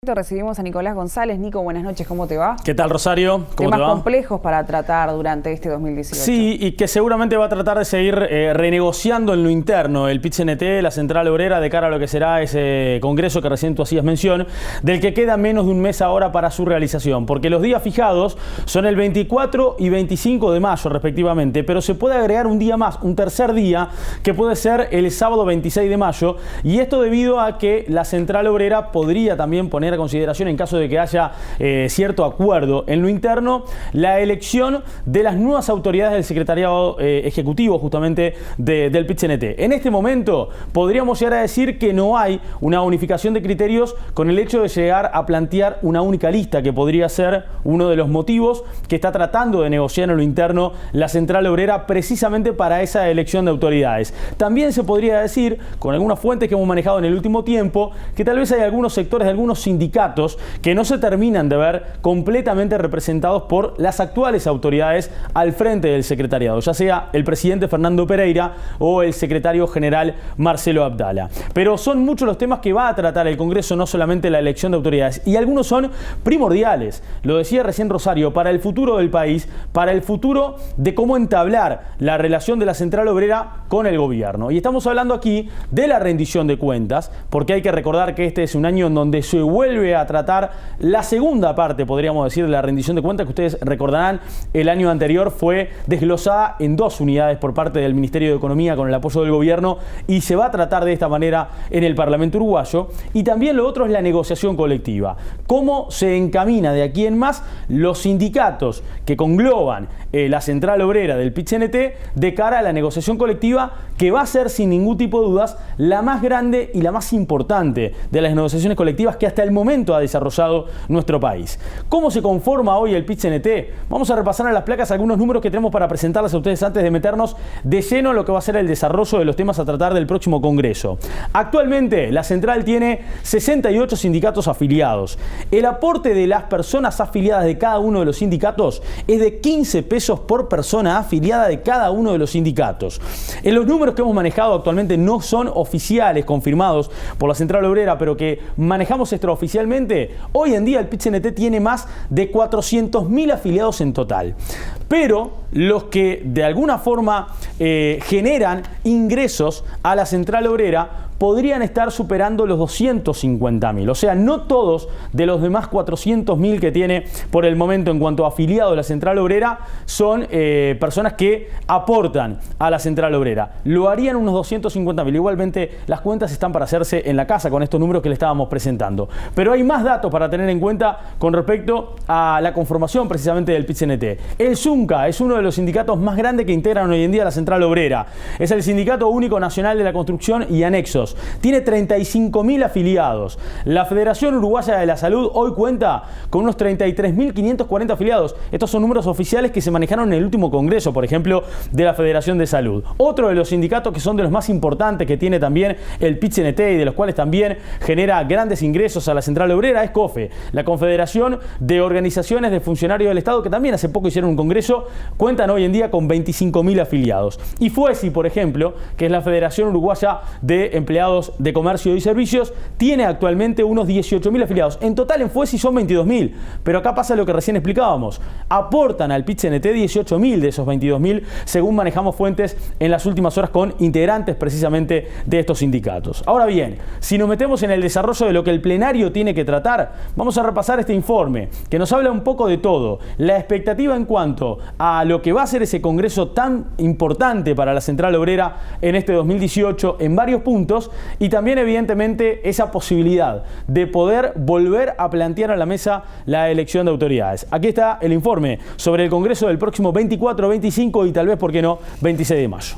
Recibimos a Nicolás González. Nico, buenas noches, ¿cómo te va? ¿Qué tal, Rosario? ¿Cómo te va? Temas complejos para tratar durante este 2018. Sí, y que seguramente va a tratar de seguir renegociando en lo interno el PIT-CNT, la Central Obrera, de cara a lo que será ese congreso que recién tú hacías mención, del que queda menos de un mes ahora para su realización, porque los días fijados son el 24 y 25 de mayo respectivamente, pero se puede agregar un día más, un tercer día, que puede ser el sábado 26 de mayo, y esto debido a que la Central Obrera podría también poner a consideración, en caso de que haya cierto acuerdo en lo interno, la elección de las nuevas autoridades del secretariado ejecutivo justamente del PIT-CNT. En este momento podríamos llegar a decir que no hay una unificación de criterios con el hecho de llegar a plantear una única lista, que podría ser uno de los motivos que está tratando de negociar en lo interno la Central Obrera precisamente para esa elección de autoridades. También se podría decir, con algunas fuentes que hemos manejado en el último tiempo, que tal vez hay algunos sectores de algunos sindicatos que no se terminan de ver completamente representados por las actuales autoridades al frente del secretariado, ya sea el presidente Fernando Pereira o el secretario general Marcelo Abdala. Pero son muchos los temas que va a tratar el Congreso, no solamente la elección de autoridades, y algunos son primordiales, lo decía recién Rosario, para el futuro del país, para el futuro de cómo entablar la relación de la Central Obrera con el gobierno. Y estamos hablando aquí de la rendición de cuentas, porque hay que recordar que este es un año en donde se vuelve a tratar la segunda parte, podríamos decir, de la rendición de cuentas, que ustedes recordarán el año anterior fue desglosada en dos unidades por parte del Ministerio de Economía con el apoyo del gobierno, y se va a tratar de esta manera en el Parlamento uruguayo. Y también lo otro es la negociación colectiva, cómo se encamina de aquí en más los sindicatos que congloban la Central Obrera del PIT-CNT de cara a la negociación colectiva, que va a ser sin ningún tipo de dudas la más grande y la más importante de las negociaciones colectivas que hasta el momento ha desarrollado nuestro país. ¿Cómo se conforma hoy el PIT-CNT? Vamos a repasar a las placas algunos números que tenemos para presentarles a ustedes antes de meternos de lleno en lo que va a ser el desarrollo de los temas a tratar del próximo Congreso. Actualmente la Central tiene 68 sindicatos afiliados. El aporte de las personas afiliadas de cada uno de los sindicatos es de 15 pesos por persona afiliada de cada uno de los sindicatos. En los números que hemos manejado actualmente no son oficiales, confirmados por la Central Obrera, pero que manejamos extraoficialmente, hoy en día el PIT-CNT tiene más de 400.000 afiliados en total. Pero los que de alguna forma generan ingresos a la Central Obrera podrían estar superando los 250.000. O sea, no todos de los demás 400.000 que tiene por el momento en cuanto a afiliados de la Central Obrera son personas que aportan a la Central Obrera. Lo harían unos 250.000. Igualmente las cuentas están para hacerse en la casa con estos números que le estábamos presentando. Pero hay más datos para tener en cuenta con respecto a la conformación precisamente del PIT-CNT. El ZUNCA es uno de los sindicatos más grandes que integran hoy en día la Central Obrera. Es el Sindicato Único Nacional de la Construcción y Anexos. Tiene 35.000 afiliados. La Federación Uruguaya de la Salud hoy cuenta con unos 33.540 afiliados. Estos son números oficiales que se manejaron en el último congreso, por ejemplo, de la Federación de Salud. Otro de los sindicatos que son de los más importantes que tiene también el PIT-CNT y de los cuales también genera grandes ingresos a la Central Obrera es COFE, la Confederación de Organizaciones de Funcionarios del Estado, que también hace poco hicieron un congreso, cuentan hoy en día con 25.000 afiliados. Y FUESI, por ejemplo, que es la Federación Uruguaya de Empleados de Comercio y Servicios, tiene actualmente unos 18.000 afiliados. En total en FUESI son 22.000, pero acá pasa lo que recién explicábamos. Aportan al PIT-CNT 18.000 de esos 22.000, según manejamos fuentes en las últimas horas con integrantes precisamente de estos sindicatos. Ahora bien, si nos metemos en el desarrollo de lo que el plenario tiene que tratar, vamos a repasar este informe que nos habla un poco de todo. La expectativa en cuanto a lo que va a ser ese congreso tan importante para la Central Obrera en este 2018 en varios puntos, y también evidentemente esa posibilidad de poder volver a plantear a la mesa la elección de autoridades. Aquí está el informe sobre el Congreso del próximo 24, 25 y tal vez, ¿por qué no?, 26 de mayo.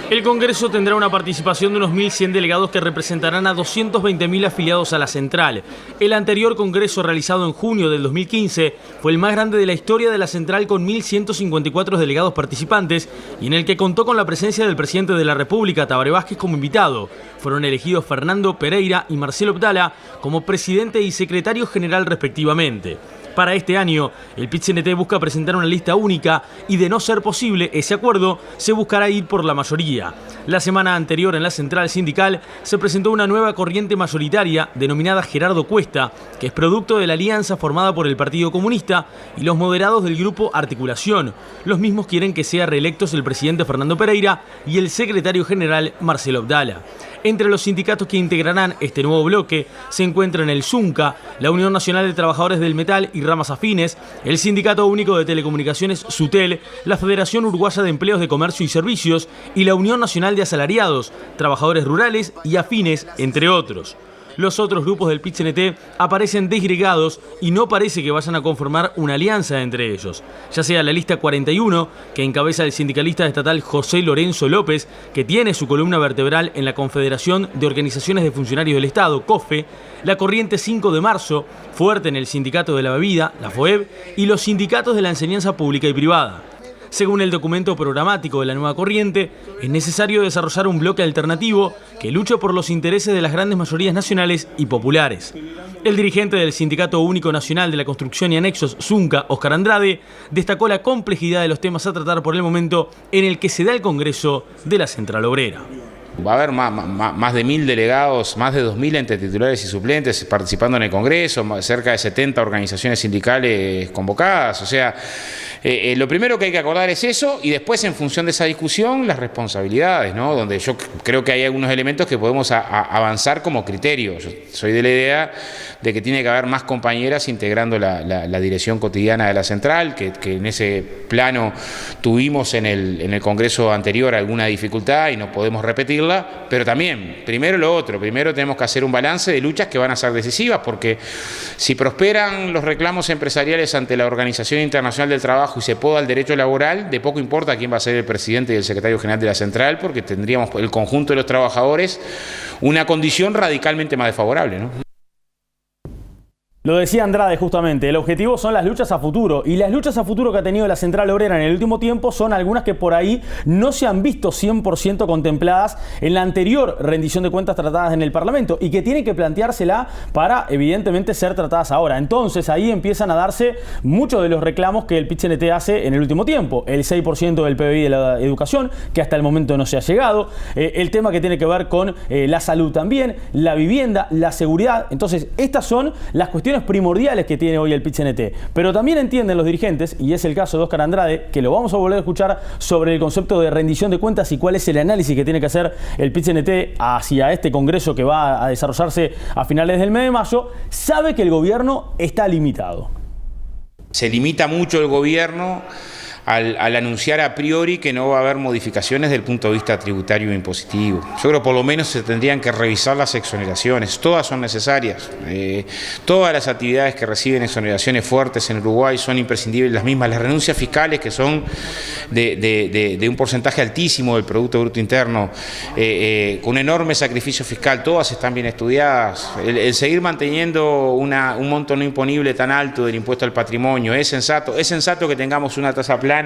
El Congreso tendrá una participación de unos 1.100 delegados que representarán a 220.000 afiliados a la Central. El anterior Congreso, realizado en junio del 2015, fue el más grande de la historia de la Central, con 1.154 delegados participantes y en el que contó con la presencia del presidente de la República, Tabaré Vázquez, como invitado. Fueron elegidos Fernando Pereira y Marcelo Abdala como presidente y secretario general respectivamente. Para este año, el PIT-CNT busca presentar una lista única y, de no ser posible ese acuerdo, se buscará ir por la mayoría. La semana anterior, en la central sindical, se presentó una nueva corriente mayoritaria denominada Gerardo Cuesta, que es producto de la alianza formada por el Partido Comunista y los moderados del grupo Articulación. Los mismos quieren que sea reelectos el presidente Fernando Pereira y el secretario general Marcelo Abdala. Entre los sindicatos que integrarán este nuevo bloque se encuentran el ZUNCA, la Unión Nacional de Trabajadores del Metal y ramas afines, el Sindicato Único de Telecomunicaciones SUTEL, la Federación Uruguaya de Empleos de Comercio y Servicios y la Unión Nacional de Asalariados, Trabajadores Rurales y Afines, entre otros. Los otros grupos del PIT-CNT aparecen desgregados y no parece que vayan a conformar una alianza entre ellos, ya sea la lista 41, que encabeza el sindicalista estatal José Lorenzo López, que tiene su columna vertebral en la Confederación de Organizaciones de Funcionarios del Estado, COFE, la corriente 5 de marzo, fuerte en el Sindicato de la Bebida, la FOEB, y los sindicatos de la enseñanza pública y privada. Según el documento programático de la nueva corriente, es necesario desarrollar un bloque alternativo que luche por los intereses de las grandes mayorías nacionales y populares. El dirigente del Sindicato Único Nacional de la Construcción y Anexos, ZUNCA, Oscar Andrade, destacó la complejidad de los temas a tratar por el momento en el que se da el Congreso de la Central Obrera. Va a haber más de 1000 delegados, más de 2000 entre titulares y suplentes participando en el Congreso, cerca de 70 organizaciones sindicales convocadas. O sea, lo primero que hay que acordar es eso y después, en función de esa discusión, las responsabilidades, ¿no? Donde yo creo que hay algunos elementos que podemos avanzar como criterio. Yo soy de la idea de que tiene que haber más compañeras integrando la dirección cotidiana de la central, que en ese plano tuvimos en el Congreso anterior alguna dificultad y no podemos repetirla. Pero también, primero lo otro, primero tenemos que hacer un balance de luchas que van a ser decisivas, porque si prosperan los reclamos empresariales ante la Organización Internacional del Trabajo y se poda el derecho laboral, de poco importa quién va a ser el presidente y el secretario general de la central, porque tendríamos el conjunto de los trabajadores una condición radicalmente más desfavorable, ¿no? Lo decía Andrade justamente, el objetivo son las luchas a futuro, y las luchas a futuro que ha tenido la Central Obrera en el último tiempo son algunas que por ahí no se han visto 100% contempladas en la anterior rendición de cuentas tratadas en el Parlamento y que tienen que planteársela para evidentemente ser tratadas ahora. Entonces ahí empiezan a darse muchos de los reclamos que el PIT-CNT hace en el último tiempo. El 6% del PBI de la educación, que hasta el momento no se ha llegado, el tema que tiene que ver con la salud también, la vivienda, la seguridad. Entonces estas son las cuestiones primordiales que tiene hoy el PIT-CNT, pero también entienden los dirigentes, y es el caso de Oscar Andrade, que lo vamos a volver a escuchar sobre el concepto de rendición de cuentas y cuál es el análisis que tiene que hacer el PIT-CNT hacia este congreso que va a desarrollarse a finales del mes de mayo. Sabe que el gobierno está limitado. Se limita mucho el gobierno al anunciar a priori que no va a haber modificaciones desde el punto de vista tributario e impositivo. Yo creo que por lo menos se tendrían que revisar las exoneraciones, todas son necesarias. Todas las actividades que reciben exoneraciones fuertes en Uruguay son imprescindibles, las mismas, las renuncias fiscales que son de un porcentaje altísimo del Producto Bruto Interno, con un enorme sacrificio fiscal, todas están bien estudiadas. El seguir manteniendo un monto no imponible tan alto del impuesto al patrimonio, es sensato que tengamos una tasa plana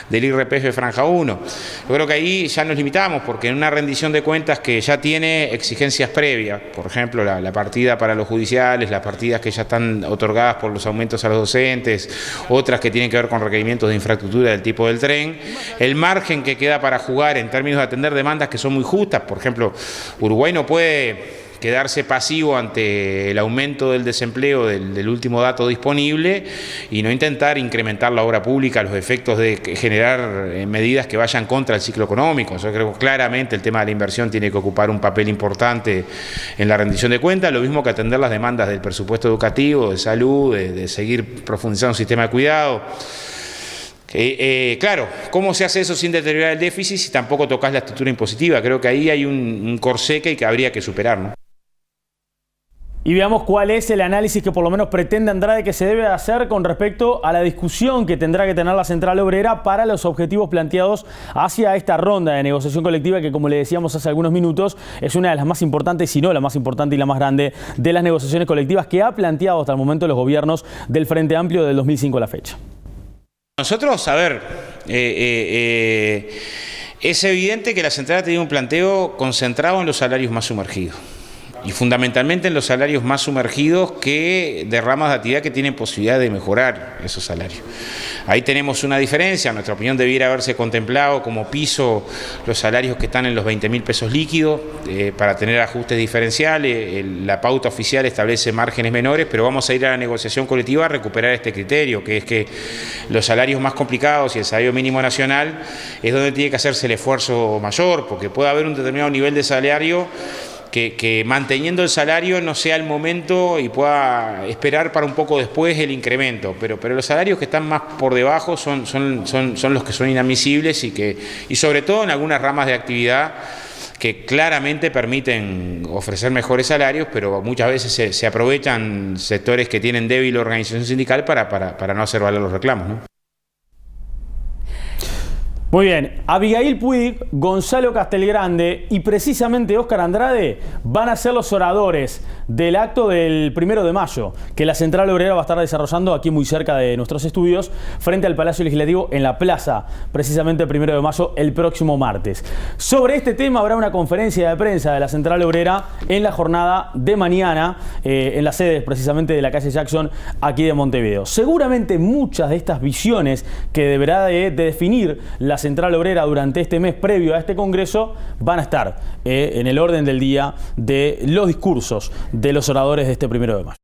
del IRPF franja 1. Yo creo que ahí ya nos limitamos, porque en una rendición de cuentas que ya tiene exigencias previas, por ejemplo la partida para los judiciales, las partidas que ya están otorgadas por los aumentos a los docentes, otras que tienen que ver con requerimientos de infraestructura del tipo del tren, el margen que queda para jugar en términos de atender demandas que son muy justas. Por ejemplo, Uruguay no puede quedarse pasivo ante el aumento del desempleo del último dato disponible y no intentar incrementar la obra pública, los efectos de generar medidas que vayan contra el ciclo económico. Yo creo que claramente el tema de la inversión tiene que ocupar un papel importante en la rendición de cuentas, lo mismo que atender las demandas del presupuesto educativo, de salud, de seguir profundizando un sistema de cuidado. Claro, ¿cómo se hace eso sin deteriorar el déficit si tampoco tocas la estructura impositiva? Creo que ahí hay un corsé que habría que superar, ¿no? Y veamos cuál es el análisis que por lo menos pretende Andrade que se debe hacer con respecto a la discusión que tendrá que tener la Central Obrera para los objetivos planteados hacia esta ronda de negociación colectiva que, como le decíamos hace algunos minutos, es una de las más importantes, si no la más importante y la más grande de las negociaciones colectivas que ha planteado hasta el momento los gobiernos del Frente Amplio del 2005 a la fecha. Nosotros, a ver, es evidente que la Central ha tenido un planteo concentrado en los salarios más sumergidos. y fundamentalmente en los salarios más sumergidos que de ramas de actividad que tienen posibilidad de mejorar esos salarios. Ahí tenemos una diferencia, en nuestra opinión debiera haberse contemplado como piso los salarios que están en los 20.000 pesos líquidos para tener ajustes diferenciales. La pauta oficial establece márgenes menores, pero vamos a ir a la negociación colectiva a recuperar este criterio, que es que los salarios más complicados y el salario mínimo nacional es donde tiene que hacerse el esfuerzo mayor, porque puede haber un determinado nivel de salario que manteniendo el salario no sea el momento y pueda esperar para un poco después el incremento, pero los salarios que están más por debajo son los que son inadmisibles y sobre todo en algunas ramas de actividad que claramente permiten ofrecer mejores salarios, pero muchas veces se aprovechan sectores que tienen débil organización sindical para no hacer valer los reclamos, ¿no? Muy bien, Abigail Puig, Gonzalo Castelgrande y precisamente Óscar Andrade van a ser los oradores del acto del 1 de mayo, que la Central Obrera va a estar desarrollando aquí muy cerca de nuestros estudios, frente al Palacio Legislativo en la plaza, precisamente el 1 de mayo, el próximo martes. Sobre este tema habrá una conferencia de prensa de la Central Obrera en la jornada de mañana, en la sede precisamente de la calle Jackson, aquí de Montevideo. Seguramente muchas de estas visiones que deberá de definir la Central Obrera durante este mes previo a este congreso van a estar en el orden del día de los discursos de los oradores de este 1 de mayo.